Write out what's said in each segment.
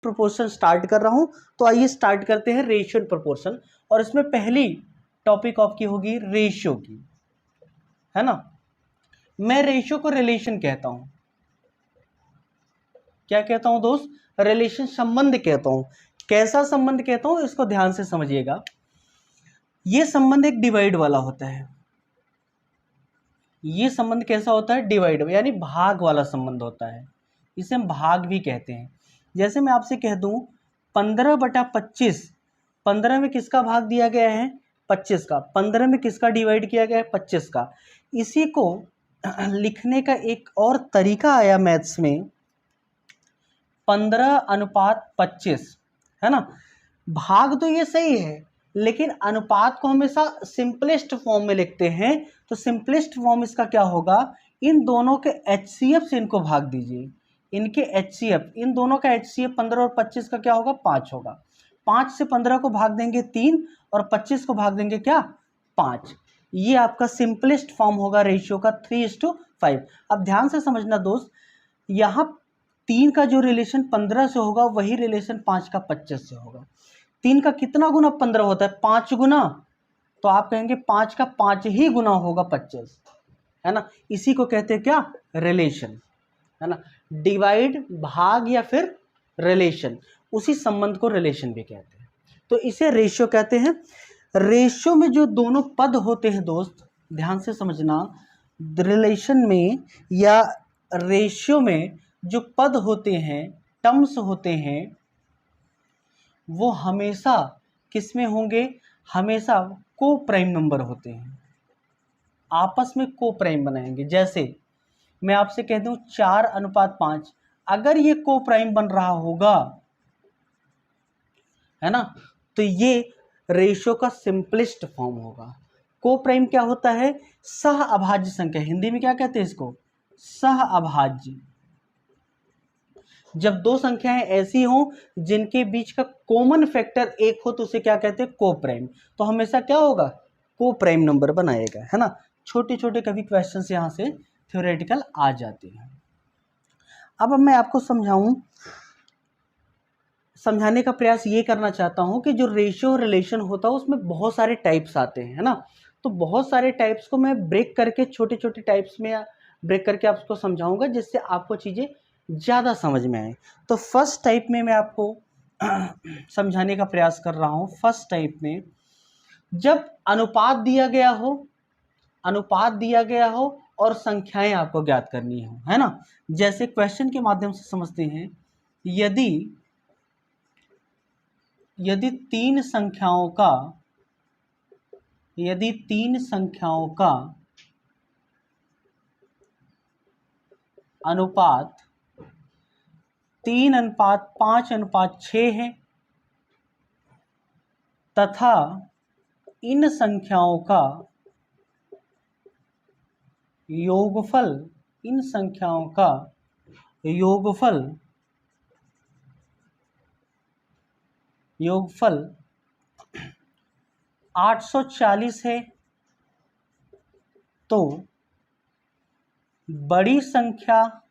Proportion start कर रहा हूं, तो आइए स्टार्ट करते हैं रेशियो एंड प्रोपोर्शन। और इसमें पहली टॉपिक आपकी होगी रेशियो की, है ना। मैं रेशियो को रिलेशन कहता हूं। क्या कहता हूं दोस्त? रिलेशन, संबंध कहता हूं। कैसा संबंध कहता हूं, इसको ध्यान से समझिएगा। यह संबंध एक डिवाइड वाला होता है। यह संबंध कैसा होता है? डिवाइड, यानी भाग वाला संबंध होता है। इसे हम भाग भी कहते हैं। जैसे मैं आपसे कह दूं 15/25, 15 में किसका भाग दिया गया है? 25 का। 15 में किसका डिवाइड किया गया है? 25 का। इसी को लिखने का एक और तरीका आया मैथ्स में, 15:25, है ना। भाग तो ये सही है, लेकिन अनुपात को हमेशा सिंपलेस्ट फॉर्म में लिखते हैं। तो सिंपलेस्ट फॉर्म इसका क्या होगा? इन दोनों के HCF से इनको भाग दीजिए। इनके HCF, इन दोनों का HCF 15 और 25 का क्या होगा? 5 होगा। 5 से 15 को भाग देंगे 3, और 25 को भाग देंगे क्या? 5। ये आपका सिंपलेस्ट फॉर्म होगा रेशियो का 3:5। अब ध्यान से समझना दोस्त, यहाँ 3 का जो रिलेशन 15 से होगा, वही रिलेशन 5 का 25 से होगा। 3 का कितना गुना 15 होता है? 5 गुना। तो आप कहेंगे 5 का 5 ही गुना होगा 25, है ना। इसी को कहते हैं क्या? रिलेशन, है ना। डिवाइड, भाग, या फिर रिलेशन, उसी संबंध को रिलेशन भी कहते हैं। तो इसे रेशियो कहते हैं। रेशियो में जो दोनों पद होते हैं दोस्त, ध्यान से समझना, रिलेशन में या रेशियो में जो पद होते हैं, टर्म्स होते हैं, वो हमेशा किस में होंगे? हमेशा को प्राइम नंबर होते हैं। आपस में को प्राइम बनाएंगे। जैसे मैं आपसे कह दूं 4:5, अगर ये को प्राइम बन रहा होगा, है ना, तो ये रेशियो का सिंपलेस्ट फॉर्म होगा। को प्राइम क्या होता है? सह अभाज्य संख्या। हिंदी में क्या कहते हैं इसको? सह अभाज्य। जब दो संख्याएं ऐसी हों जिनके बीच का कॉमन फैक्टर 1 हो, तो उसे क्या कहते हैं? को प्राइम। तो हमेशा क्या होगा? को प्राइम नंबर बनाएगा, है ना। छोटे छोटे कभी क्वेश्चंस यहां से थ्योरेटिकल आ जाते हैं। अब मैं आपको समझाने का प्रयास ये करना चाहता हूं कि जो रेशियो रिलेशन होता है उसमें बहुत सारे टाइप्स आते हैं, है ना। तो बहुत सारे टाइप्स को मैं ब्रेक करके, छोटे छोटे टाइप्स में ब्रेक करके आपको समझाऊंगा, जिससे आपको चीज़ें ज़्यादा समझ में आए। तो फर्स्ट टाइप में मैं आपको समझाने का प्रयास कर रहा हूँ। फर्स्ट टाइप में जब अनुपात दिया गया हो, अनुपात दिया गया हो और संख्याएं आपको ज्ञात करनी हो, है ना। जैसे क्वेश्चन के माध्यम से समझते हैं, यदि तीन संख्याओं का अनुपात 3:5:6 है, तथा इन संख्याओं का योगफल 840 है, तो बड़ी संख्या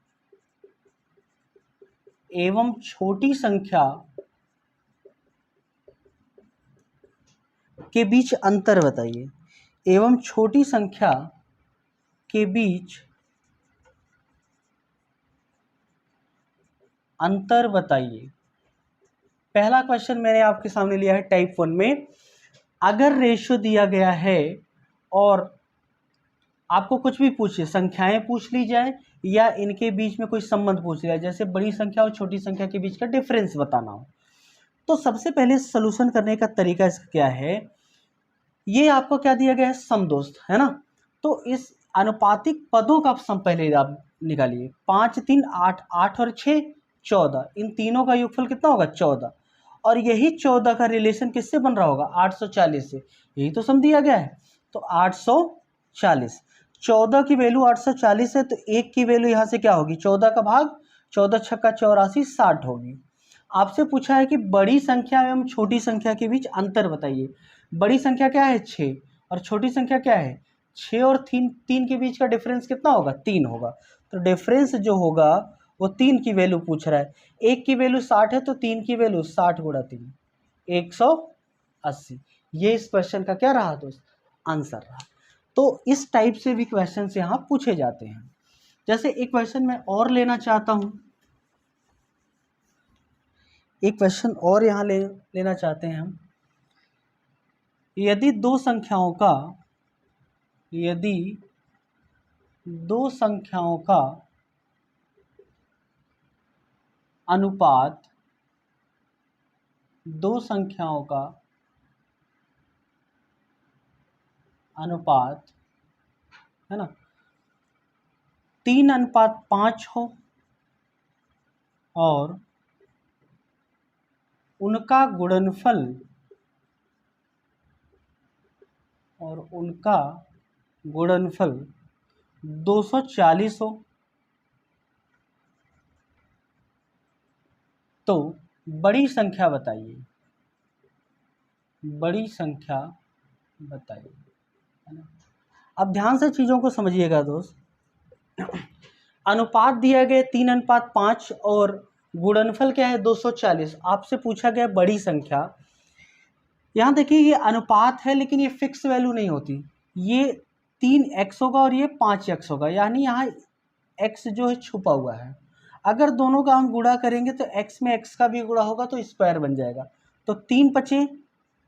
एवं छोटी संख्या के बीच अंतर बताइए। एवं छोटी संख्या के बीच अंतर बताइए। पहला क्वेश्चन मैंने आपके सामने लिया है टाइप 1 में। अगर रेशियो दिया गया है और आपको कुछ भी पूछे, संख्याएं पूछ ली जाए या इनके बीच में कोई संबंध पूछ लिया, जैसे बड़ी संख्या और छोटी संख्या के बीच का डिफरेंस बताना हो, तो सबसे पहले सॉल्यूशन करने का तरीका इसका क्या है? ये आपको क्या दिया गया है? सम दोस्त, है ना। तो इस अनुपातिक पदों का सम पहले आप निकालिए। 5 3 8, 8 और 6 14, इन तीनों का योगफल कितना होगा? 14। और यही 14 का रिलेशन किससे बन रहा होगा? 840 से। यही तो सम दिया गया है। तो 840, 14 की वैल्यू 840 है, तो 1 की वैल्यू यहाँ से क्या होगी? 14 का भाग 14 छक्का 84, 60 होगी। आपसे पूछा है कि बड़ी संख्या एवं छोटी संख्या के बीच अंतर बताइए। बड़ी संख्या क्या है? 6, और छोटी संख्या क्या है? 6 और 3 के बीच का डिफरेंस कितना होगा? 3 होगा। तो डिफरेंस जो होगा वो 3 की वैल्यू पूछ रहा है। 1 की वैल्यू 60 है तो 3 की वैल्यू 60 गुणा 3 180। ये इस क्वेश्चन का क्या रहा दोस्त, आंसर रहा। तो इस टाइप से भी क्वेश्चन यहाँ पूछे जाते हैं। जैसे एक क्वेश्चन मैं और लेना चाहता हूं, एक क्वेश्चन और यहाँ लेना चाहते हैं हम। यदि दो संख्याओं का अनुपात, दो संख्याओं का अनुपात है ना 3:5 हो और उनका गुणनफल 240 हो, तो बड़ी संख्या बताइए, है ना। अब ध्यान से चीज़ों को समझिएगा दोस्त। अनुपात दिया गया 3:5 और गुणनफल क्या है 240। आपसे पूछा गया बड़ी संख्या। यहाँ देखिए ये अनुपात है लेकिन ये फिक्स वैल्यू नहीं होती। ये 3x होगा और ये 5x होगा, यानी यहाँ x जो है छुपा हुआ है। अगर दोनों का हम गुणा करेंगे तो x में x का भी गुणा होगा तो स्क्वायर बन जाएगा। तो 3 ×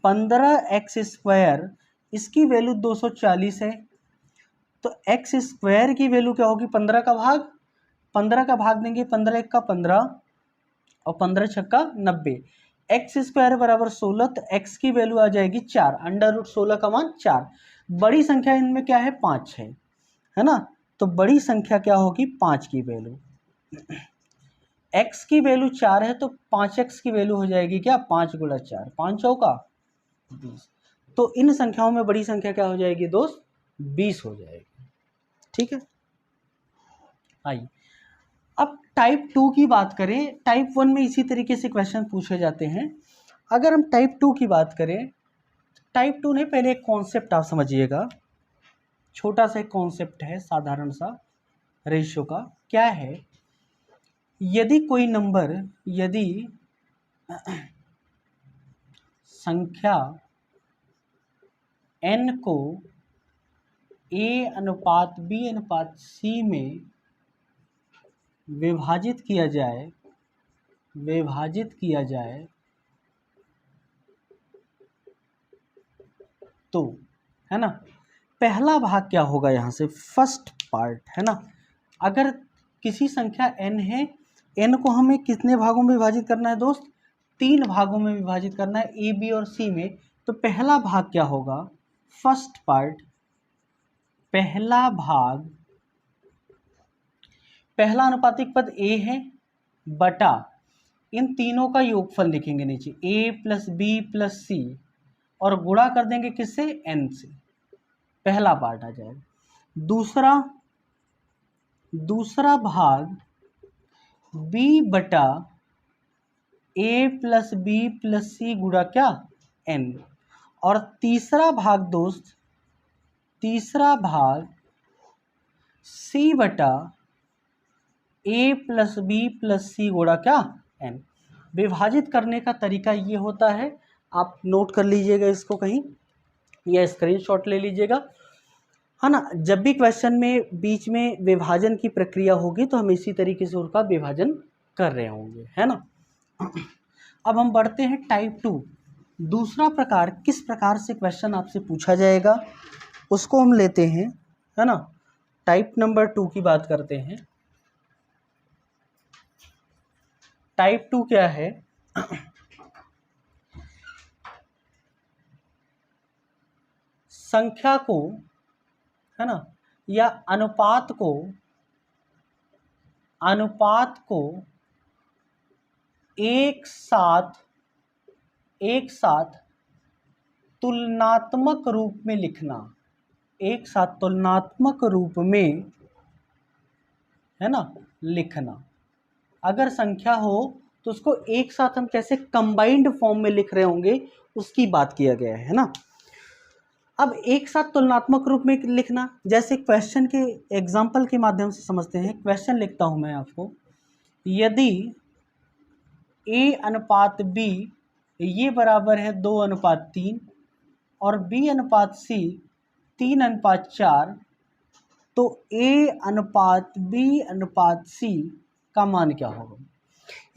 5 = 15x², इसकी वैल्यू 240 है। तो x² की वैल्यू क्या होगी, 15 का भाग देंगे, 15 × 1 = 15 और 15 × 6 = 90। x² = 16, तो x की वैल्यू आ जाएगी 4, √16 का मान 4। बड़ी संख्या इनमें क्या है 5 है ना। तो बड़ी संख्या क्या होगी 5 की वैल्यू। x की वैल्यू 4 है तो 5x की वैल्यू हो जाएगी क्या 5 × 4, 5 चौका 20। तो इन संख्याओं में बड़ी संख्या क्या हो जाएगी दोस्त, 20 हो जाएगी। ठीक है, आइए अब टाइप 2 की बात करें। टाइप 1 में इसी तरीके से क्वेश्चन पूछे जाते हैं। अगर हम टाइप 2 की बात करें, टाइप 2 ने पहले एक कॉन्सेप्ट आप समझिएगा, छोटा सा एक कॉन्सेप्ट है साधारण सा रेशियो का। क्या है, यदि कोई नंबर, यदि संख्या n को A/B/C में विभाजित किया जाए तो, है ना, पहला भाग क्या होगा यहाँ से, फर्स्ट पार्ट, है ना। अगर किसी संख्या n है, n को हमें कितने भागों में विभाजित करना है दोस्त, 3 भागों में विभाजित करना है, A, B और C में। तो पहला भाग क्या होगा, फर्स्ट पार्ट, पहला भाग, पहला अनुपातिक पद A है बटा इन तीनों का योगफल लिखेंगे नीचे, A + B + C, और गुणा कर देंगे किससे, n से। पहला पार्ट आ जाएगा। दूसरा भाग B बटा A + B + C गुणा क्या, n। और तीसरा भाग दोस्त, तीसरा भाग C बटा A + B + C गुणा क्या, n। विभाजित करने का तरीका ये होता है, आप नोट कर लीजिएगा इसको कहीं या स्क्रीनशॉट ले लीजिएगा, है ना। जब भी क्वेश्चन में बीच में विभाजन की प्रक्रिया होगी तो हम इसी तरीके से उसका विभाजन कर रहे होंगे, है ना। अब हम बढ़ते हैं टाइप 2। दूसरा प्रकार, किस प्रकार से क्वेश्चन आपसे पूछा जाएगा उसको हम लेते हैं, है ना। टाइप नंबर 2 की बात करते हैं। टाइप 2 क्या है, संख्या को, है ना, या अनुपात को एक साथ तुलनात्मक रूप में लिखना, एक साथ तुलनात्मक रूप में, है ना, लिखना। अगर संख्या हो तो उसको एक साथ हम कैसे कंबाइंड फॉर्म में लिख रहे होंगे उसकी बात किया गया है ना। अब एक साथ तुलनात्मक रूप में लिखना, जैसे क्वेश्चन के एग्जाम्पल के माध्यम से समझते हैं। क्वेश्चन लिखता हूं मैं आपको, यदि A अनुपात B ये बराबर है 2:3 और B अनुपात C 3:4, तो A अनुपात B अनुपात C का मान क्या होगा।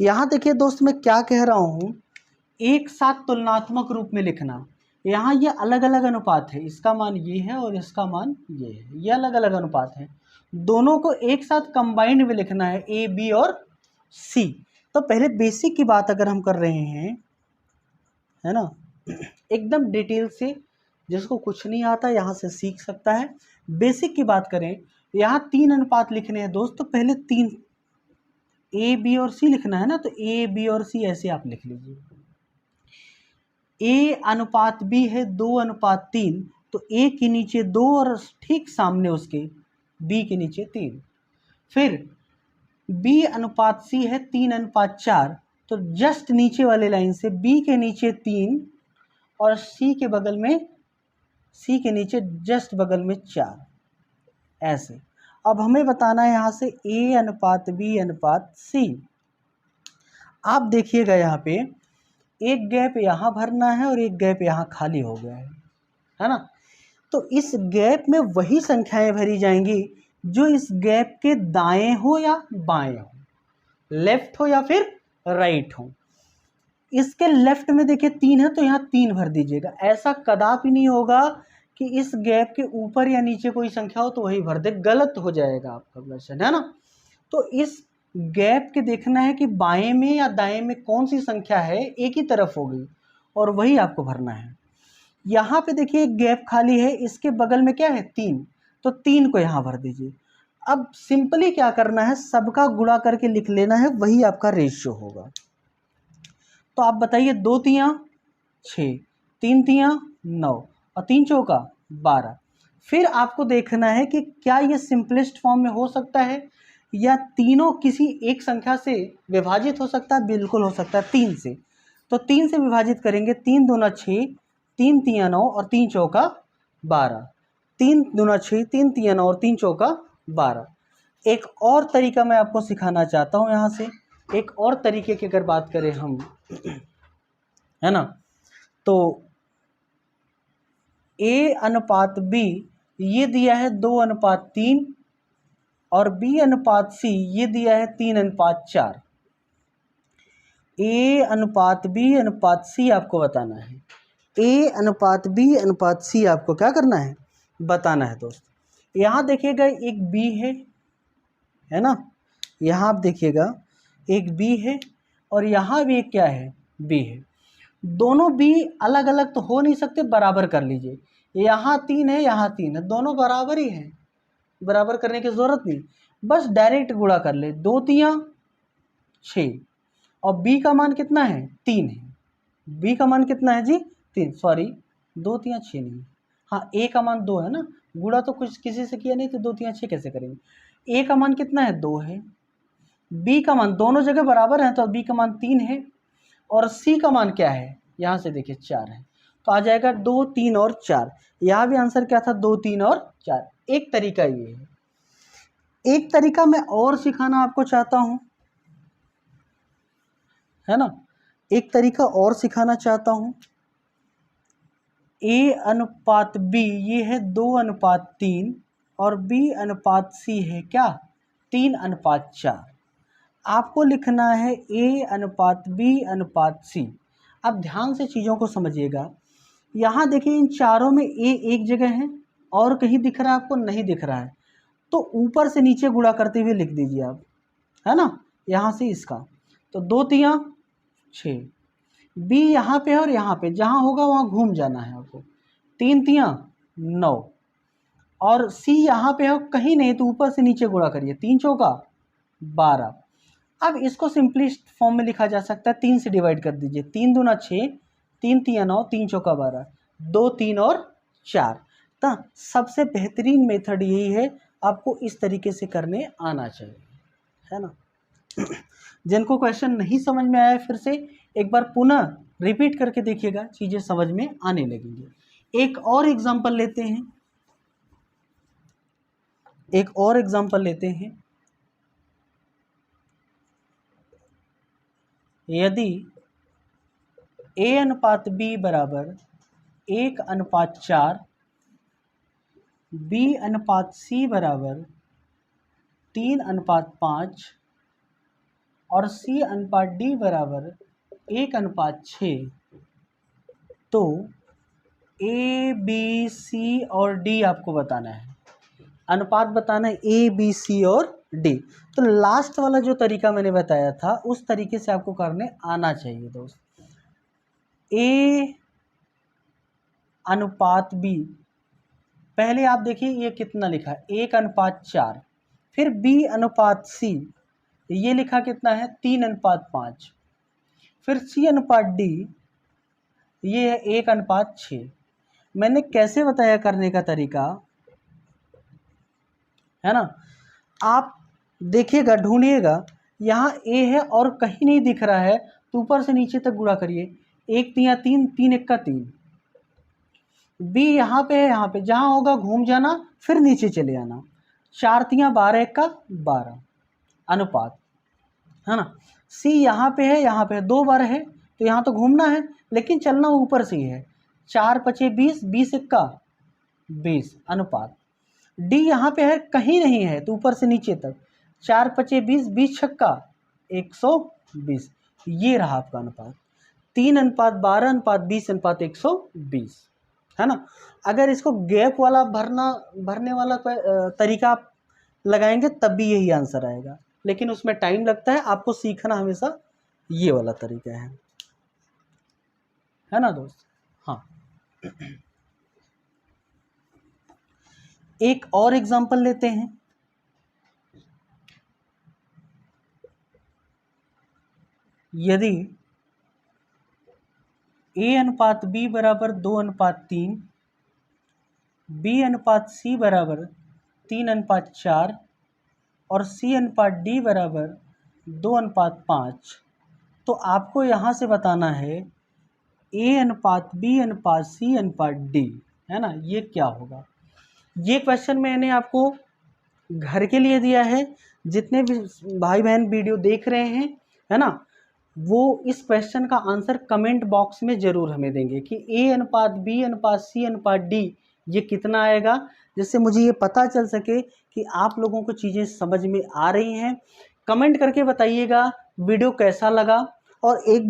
यहाँ देखिए दोस्त, मैं क्या कह रहा हूँ, एक साथ तुलनात्मक रूप में लिखना। यहाँ ये अलग अलग अनुपात है, इसका मान ये है और इसका मान ये है, ये अलग अलग अनुपात है। दोनों को एक साथ कंबाइंड में लिखना है, A B और C। तो पहले बेसिक की बात अगर हम कर रहे हैं, है ना, एकदम डिटेल से, जिसको कुछ नहीं आता यहाँ से सीख सकता है। बेसिक की बात करें, यहाँ 3 अनुपात लिखने हैं दोस्त, तो पहले 3 A B और C लिखना है ना, तो A B और C ऐसे आप लिख लीजिए। A अनुपात B है 2:3, तो A के नीचे 2 और ठीक सामने उसके B के नीचे 3। फिर B अनुपात C है 3:4, तो जस्ट नीचे वाले लाइन से B के नीचे 3 और C के बगल में, C के नीचे जस्ट बगल में 4, ऐसे। अब हमें बताना है यहाँ से A अनुपात B अनुपात C। आप देखिएगा यहाँ पे एक गैप यहाँ भरना है और एक गैप यहाँ खाली हो गया है ना। तो इस गैप में वही संख्याएं भरी जाएंगी जो इस गैप के दाएं हो या बाएं हो, लेफ्ट हो या फिर राइट हो। इसके लेफ्ट में देखिए 3 है, तो यहाँ 3 भर दीजिएगा। ऐसा कदापि नहीं होगा कि इस गैप के ऊपर या नीचे कोई संख्या हो तो वही भर दे, गलत हो जाएगा आपका क्वेश्चन, है ना। तो इस गैप के देखना है कि बाएं में या दाएं में कौन सी संख्या है, एक ही तरफ होगी और वही आपको भरना है। यहाँ पे देखिए एक गैप खाली है, इसके बगल में क्या है 3, तो 3 को यहाँ भर दीजिए। अब सिंपली क्या करना है, सबका गुणा करके लिख लेना है, वही आपका रेशियो होगा। तो आप बताइए, 2 तियां 6, 3 तियां 9 और 3 चौका 12। फिर आपको देखना है कि क्या ये सिंपलेस्ट फॉर्म में हो सकता है या तीनों किसी एक संख्या से विभाजित हो सकता है। बिल्कुल हो सकता है, 3 से। तो 3 से विभाजित करेंगे, 3 दूना 6, 3 तियां 9 और 3 चौका 12। 3 दूना 6, 3 तियां 9 और 3 चौका 12। एक और तरीका मैं आपको सिखाना चाहता हूँ यहाँ से। एक और तरीके की अगर बात करें हम, है ना, तो A अनुपात B ये दिया है 2:3 और B अनुपात C ये दिया है 3:4। A अनुपात B अनुपात C आपको बताना है। A अनुपात B अनुपात C आपको क्या करना है, बताना है दोस्त। यहाँ देखिएगा एक B है ना, यहाँ आप देखिएगा एक B है और यहाँ भी एक क्या है, B है। दोनों B अलग अलग तो हो नहीं सकते, बराबर कर लीजिए। यहाँ 3 है, यहाँ 3 है, दोनों बराबर ही है, बराबर करने की ज़रूरत नहीं, बस डायरेक्ट गुणा कर ले। 2 तियां 6 और B का मान कितना है, 3 है। B का मान कितना है जी, 3, सॉरी 2 तियां 6 नहीं, हाँ A का मान 2 है ना, गुणा तो कुछ किसी से किया नहीं, तो 2 तियां 6 कैसे करेंगे। A का मान कितना है, 2 है। B का मान दोनों जगह बराबर है, तो B का मान 3 है और C का मान क्या है, यहाँ से देखिए 4 है, तो आ जाएगा 2, 3 और 4। यहाँ भी आंसर क्या था, 2, 3 और 4। एक तरीका ये है। एक तरीका मैं और सिखाना आपको चाहता हूँ, है ना, एक तरीका और सिखाना चाहता हूँ। A अनुपात B ये है 2:3 और B अनुपात C है क्या, 3:4। आपको लिखना है A अनुपात B अनुपात C। अब ध्यान से चीज़ों को समझिएगा। यहाँ देखिए इन चारों में A एक जगह है और कहीं दिख रहा है आपको, नहीं दिख रहा है, तो ऊपर से नीचे गुणा करते हुए लिख दीजिए आप, है ना, यहाँ से इसका। तो 2 तियां 6, B यहाँ पे है और यहाँ पे, जहाँ होगा वहाँ घूम जाना है आपको। 3 तियां 9 और C यहाँ पे है, कहीं नहीं, तो ऊपर से नीचे गुणा करिए। 3 चौका 12। अब इसको सिंपलिस्ट फॉर्म में लिखा जा सकता है, 3 से डिवाइड कर दीजिए। 3 दूना 6, 3 तियां 9, 3 चौका 12, 2, 3 और 4। तो सबसे बेहतरीन मेथड यही है, आपको इस तरीके से करने आना चाहिए, है ना। जिनको क्वेश्चन नहीं समझ में आया, फिर से एक बार पुनः रिपीट करके देखिएगा, चीज़ें समझ में आने लगेंगी। एक और एग्जांपल लेते हैं, एक और एग्जांपल लेते हैं। यदि A अनुपात B बराबर 1:4, B अनुपात C बराबर 3:5 और C अनुपात D बराबर 1:6, तो A, B, C और D आपको बताना है, अनुपात बताना है A, B, C और D। तो लास्ट वाला जो तरीका मैंने बताया था उस तरीके से आपको करने आना चाहिए दोस्त। A अनुपात B, पहले आप देखिए ये कितना लिखा है 1:4, फिर B अनुपात C ये लिखा कितना है 3:5, फिर C अनुपात D ये है 1:6। मैंने कैसे बताया करने का तरीका, है ना, आप देखिएगा ढूंढिएगा, यहाँ A है और कहीं नहीं दिख रहा है तो ऊपर से नीचे तक गुणा करिए, 1×3 = 3, 3×1 = 3। B यहाँ पे है, यहाँ पे जहाँ होगा घूम जाना फिर नीचे चले आना, 4×3 = 12, 1 = 12 अनुपात, है ना। C यहाँ पे है, यहाँ पे 2 बार है तो यहाँ तो घूमना है लेकिन चलना ऊपर से ही है, 4×5 = 20, 20 × 1 = 20 अनुपात। D यहाँ पे है, कहीं नहीं है तो ऊपर से नीचे तक, 4×5 = 20, 20 × 6 = 120, ये रहा आपका अनुपात, 3:12:20:120, है ना। अगर इसको गैप वाला भरने वाला तरीका आप लगाएंगे तब भी यही आंसर आएगा, लेकिन उसमें टाइम लगता है, आपको सीखना हमेशा ये वाला तरीका है ना दोस्त। हाँ, एक और एग्जांपल लेते हैं। यदि A अनुपात B बराबर 2:3, B अनुपात C बराबर 3:4 और C अनुपात D बराबर 2:5, तो आपको यहाँ से बताना है A अनुपात B अनुपात C अनुपात D, है ना, ये क्या होगा। ये क्वेश्चन मैंने आपको घर के लिए दिया है, जितने भी भाई बहन वीडियो देख रहे हैं, है ना, वो इस क्वेश्चन का आंसर कमेंट बॉक्स में ज़रूर हमें देंगे कि A अनुपात B अनुपात C अनुपात D ये कितना आएगा, जिससे मुझे ये पता चल सके कि आप लोगों को चीज़ें समझ में आ रही हैं। कमेंट करके बताइएगा वीडियो कैसा लगा, और एक